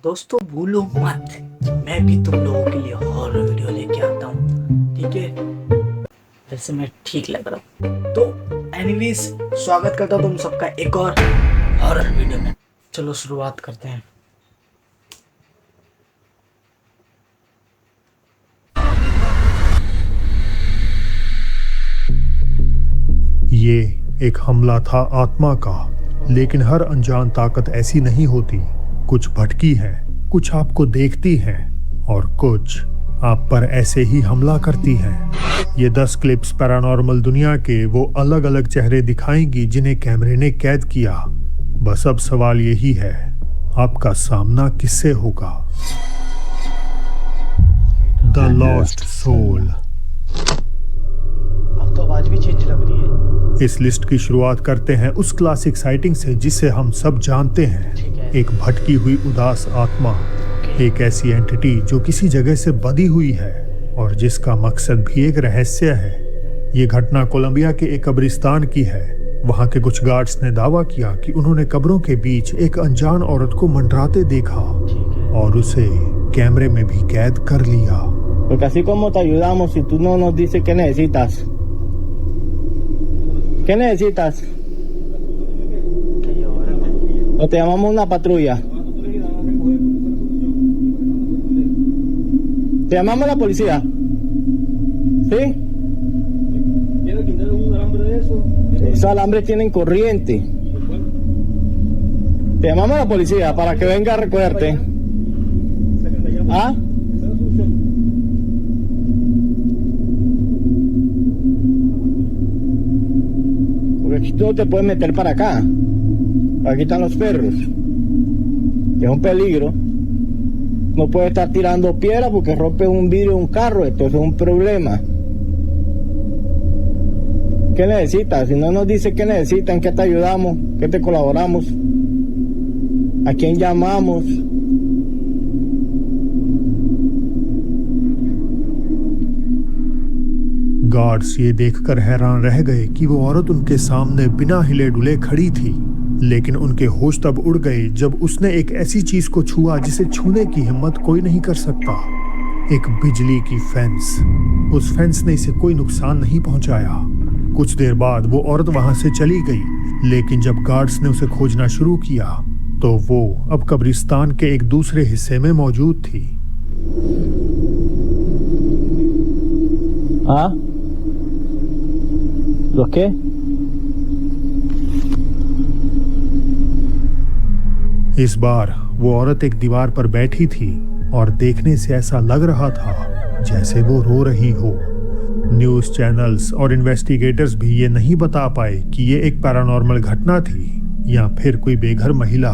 दोस्तों भूलो मत, मैं भी तुम लोगों के लिए हॉरर वीडियो लेके आता हूँ, ठीक है। वैसे मैं ठीक लग रहा हूँ तो एनीवेज स्वागत करता हूँ तुम सबका एक और हॉरर वीडियो में। चलो शुरुआत करते हैं। ये एक हमला था आत्मा का, लेकिन हर अनजान ताकत ऐसी नहीं होती। कुछ भटकी है, कुछ आपको देखती है और कुछ आप पर ऐसे ही हमला करती है। ये 10 क्लिप्स पैरानॉर्मल दुनिया के वो अलग अलग चेहरे दिखाएंगी जिन्हें कैमरे ने कैद किया। बस अब सवाल यही है, आपका सामना किससे होगा? The lost soul. अब तो आवाज भी चेंज लग रही है। इस लिस्ट की शुरुआत करते हैं उस क्लासिक साइटिंग से जिसे हम सब जानते हैं। एक भटकी हुई उदास आत्मा, एक ऐसी एंटिटी जो किसी जगह से बंधी हुई है और जिसका मकसद भी एक रहस्य है। ये घटना कोलंबिया के एक कब्रिस्तान की है। वहां के कुछ गार्ड्स ने दावा किया कि उन्होंने कब्रों के बीच एक अनजान औरत को मंडराते देखा और उसे कैमरे में भी कैद कर लिया। Porque así como te ayudamos, si tú no nos dices qué necesitas. ¿Qué necesitas? O te llamamos una patrulla. Te llamamos a la policía. ¿Sí? ¿Quiere quitarle un alambre de eso? Esos alambres tienen corriente. Te llamamos a la policía para que venga a recogerte. ¿Ah? Porque aquí tú no te puedes meter para acá. Aquí están los perros. Que es un peligro. No puedes estar tirando piedras porque rompes un vidrio de un carro. Esto es un problema. ¿Qué necesitas? Si no nos dices qué necesitas, en qué te ayudamos, qué te colaboramos, a quién llamamos. Guards ये देखकर हैरान रह गए कि वो औरत उनके सामने बिना हिले डुले खड़ी थी, लेकिन उनके होश तब उड़ गए जब उसने एक ऐसी चीज को छुआ जिसे छूने की हिम्मत कोई नहीं कर सकता। एक बिजली की फेंस। उस फेंस ने इसे कोई नुकसान नहीं पहुंचाया। कुछ देर बाद वो औरत वहां से चली गई, लेकिन जब गार्ड्स ने उसे खोजना शुरू किया तो वो अब कब्रिस्तान के एक दूसरे हिस्से में मौजूद थी। ¿Ah? ¿Los qué? इस बार वो औरत एक दीवार पर बैठी थी और देखने से ऐसा लग रहा था जैसे वो रो रही हो। न्यूज़ चैनल्स और इन्वेस्टिगेटर्स भी ये नहीं बता पाए कि ये एक पैरानॉर्मल घटना थी या फिर कोई बेघर महिला,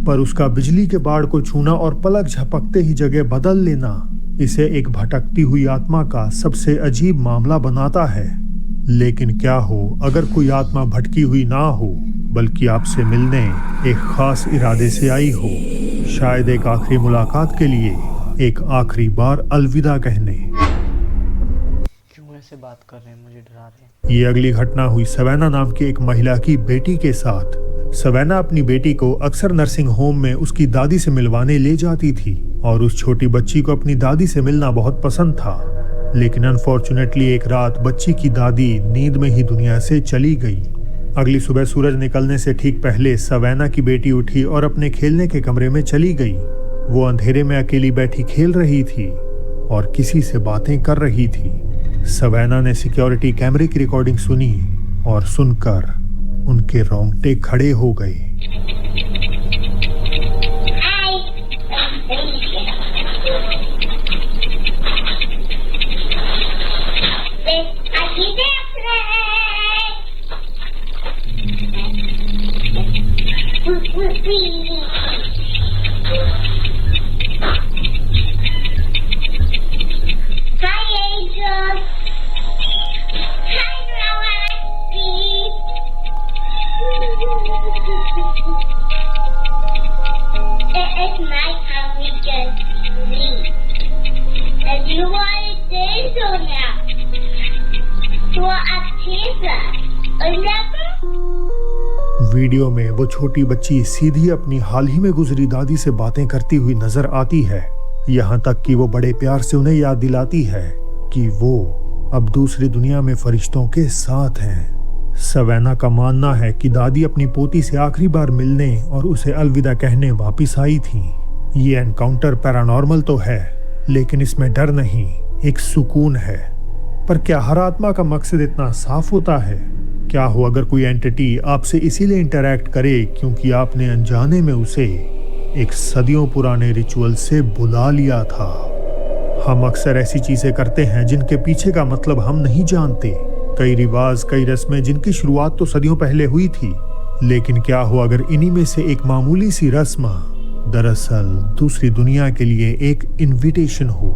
पर उसका बिजली के बाड़ को छूना और पलक झपकते ही जगह बदल लेना इसे एक भटकती हुई आत्मा का सबसे अजीब मामला बनाता है। लेकिन क्या हो अगर कोई आत्मा भटकी हुई ना हो, बल्कि आपसे मिलने एक खास इरादे से आई हो, शायद एक आखिरी मुलाकात के लिए, एक आखिरी बार अलविदा कहने। क्यों ऐसे बात कर रहे हैं, मुझे डरा रहे हैं। ये अगली घटना हुई सवैना नाम की एक महिला की बेटी के साथ। सवैना अपनी बेटी को अक्सर नर्सिंग होम में उसकी दादी से मिलवाने ले जाती थी और उस छोटी बच्ची को अपनी दादी से मिलना बहुत पसंद था। लेकिन अनफॉर्चुनेटली एक रात बच्ची की दादी नींद में ही दुनिया से चली गई। अगली सुबह सूरज निकलने से ठीक पहले सवैना की बेटी उठी और अपने खेलने के कमरे में चली गई। वो अंधेरे में अकेली बैठी खेल रही थी और किसी से बातें कर रही थी। सवैना ने सिक्योरिटी कैमरे की रिकॉर्डिंग सुनी और सुनकर उनके रोंगटे खड़े हो गए। वीडियो में वो छोटी बच्ची सीधी अपनी हाल ही में गुजरी दादी से बातें करती हुई नजर आती है। यहाँ तक कि वो बड़े प्यार से उन्हें याद दिलाती है कि वो अब दूसरी दुनिया में फरिश्तों के साथ हैं। सवैना का मानना है कि दादी अपनी पोती से आखिरी बार मिलने और उसे अलविदा कहने वापिस आई थी। ये एनकाउंटर पैरानॉर्मल तो है, लेकिन इसमें डर नहीं, एक सुकून है। पर क्या हर आत्मा का मकसद इतना साफ होता है? क्या हो अगर कोई एंटिटी आपसे इसीलिए इंटरैक्ट करे क्योंकि आपने अनजाने में उसे एक सदियों पुराने रिचुअल से बुला लिया था। हम अक्सर ऐसी चीजें करते हैं जिनके पीछे का मतलब हम नहीं जानते। कई रिवाज, कई रस्में जिनकी शुरुआत तो सदियों पहले हुई थी, लेकिन क्या हो अगर इन्हीं में से एक मामूली सी रस्म दरअसल दूसरी दुनिया के लिए एक इनविटेशन हो।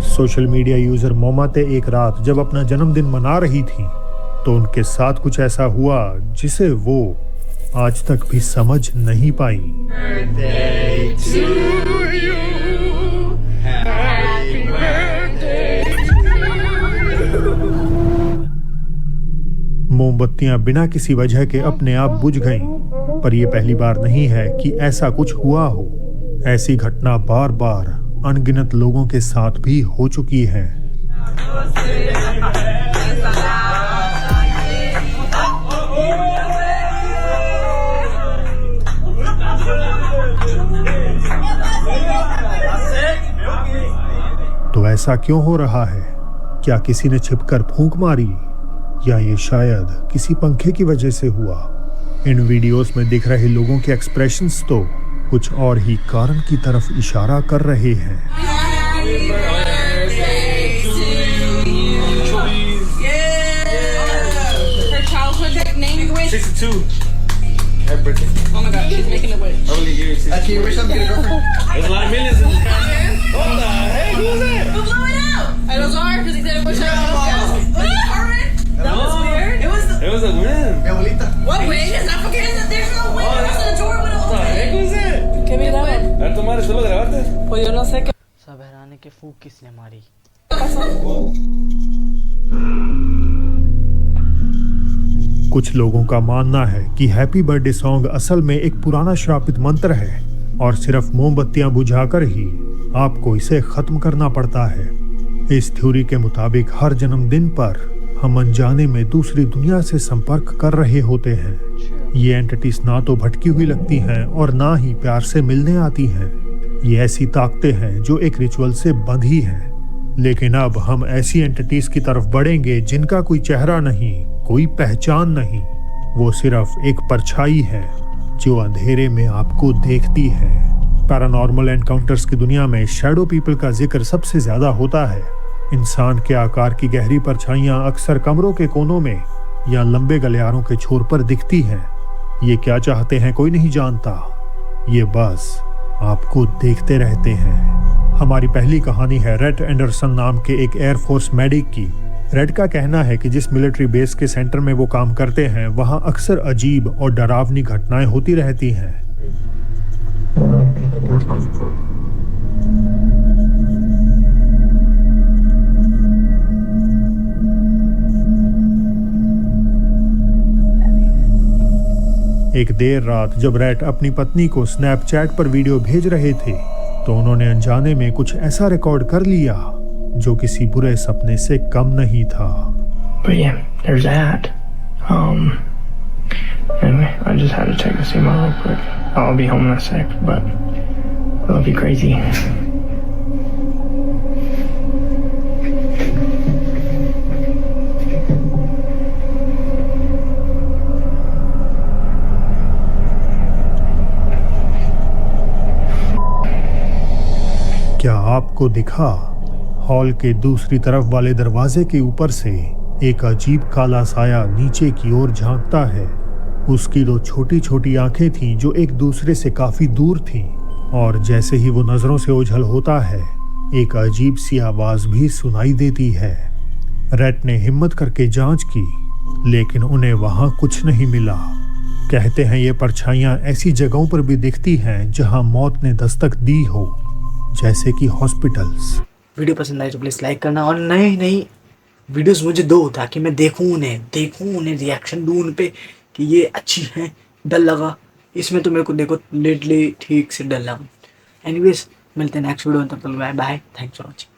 सोशल मीडिया यूजर मोमाते एक रात जब अपना जन्मदिन मना रही थी तो उनके साथ कुछ ऐसा हुआ जिसे वो आज तक भी समझ नहीं पाई। मोमबत्तियां बिना किसी वजह के अपने आप बुझ गईं, पर यह पहली बार नहीं है कि ऐसा कुछ हुआ हो। ऐसी घटना बार बार अनगिनत लोगों के साथ भी हो चुकी है। तो ऐसा क्यों हो रहा है? क्या किसी ने छिपकर फूंक मारी, या ये शायद किसी पंखे की वजह से हुआ? इन वीडियोस में दिख रहे लोगों के एक्सप्रेशंस तो कुछ और ही कारण की तरफ इशारा कर रहे हैं। Her childhood name? 62. Happy birthday. Oh my god, she's making it wish. How many years? Can you wish I'm getting a girlfriend? There's a lot of millions in this country. What the heck? Who was that? Who blew it out? It was ours because he said it was yours. That was weird. It was a wind. What wind? It's not fucking. There's no wind. Oh, The door would have What the heck opened. was that? ¿Qué miraron? A ver, tu madre, ¿tú lo grabaste? Pues yo no sé qué सब हैरान है कि फूक किसने मारी। कुछ लोगों का मानना है कि हैप्पी बर्थडे सॉन्ग असल में एक पुराना श्रापित मंत्र है और सिर्फ मोमबत्तियां बुझाकर ही आपको इसे खत्म करना पड़ता है। इस थ्योरी के मुताबिक हर जन्मदिन पर हम अनजाने में दूसरी दुनिया से संपर्क कर रहे होते हैं। ये एंटिटीज ना तो भटकी हुई लगती हैं और ना ही प्यार से मिलने आती हैं। ये ऐसी ताकतें हैं जो एक रिचुअल से बंधी हैं। लेकिन अब हम ऐसी एंटिटीज की तरफ बढ़ेंगे जिनका कोई चेहरा नहीं, कोई पहचान नहीं। वो सिर्फ एक परछाई है जो अंधेरे में आपको देखती है। पैरानॉर्मल एनकाउंटर्स की दुनिया में शैडो पीपल का जिक्र सबसे ज्यादा होता है। इंसान के आकार की गहरी परछाइयां अक्सर कमरों के कोनों में या लंबे गलियारों के छोर पर दिखती हैं। ये क्या चाहते हैं कोई नहीं जानता, ये बस आपको देखते रहते हैं। हमारी पहली कहानी है रेट एंडरसन नाम के एक एयरफोर्स मेडिक की। रेड का कहना है कि जिस मिलिट्री बेस के सेंटर में वो काम करते हैं वहां अक्सर अजीब और डरावनी घटनाएं होती रहती हैं। एक देर रात जब रैट अपनी पत्नी को स्नैपचैट पर वीडियो भेज रहे थे तो उन्होंने अनजाने में कुछ ऐसा रिकॉर्ड कर लिया जो किसी बुरे सपने से कम नहीं था। But yeah, there's that. Anyway, I just had to check the SEMA real quick. I'll be home in a sec, but it'll be crazy. क्या आपको दिखा? हॉल के दूसरी तरफ वाले दरवाजे के ऊपर से एक अजीब काला साया नीचे की ओर झांकता है। उसकी दो छोटी छोटी आंखें थीं जो एक दूसरे से काफी दूर थीं, और जैसे ही वो नजरों से ओझल होता है एक अजीब सी आवाज भी सुनाई देती है। रैट ने हिम्मत करके जांच की, लेकिन उन्हें वहां कुछ नहीं मिला। कहते हैं ये परछाइयां ऐसी जगहों पर भी दिखती हैं जहां मौत ने दस्तक दी हो, जैसे कि हॉस्पिटल्स। वीडियो पसंद आई तो प्लीज़ लाइक करना और नई नई वीडियोस मुझे दो ताकि मैं देखूं उन्हें रिएक्शन दूं उन पे कि ये अच्छी है, डर लगा। इसमें तो मेरे को देखो लिटरली ठीक से डर लगा। एनीवेज मिलते हैं नेक्स्ट वीडियो में, तब तक bye bye, thanks for watching.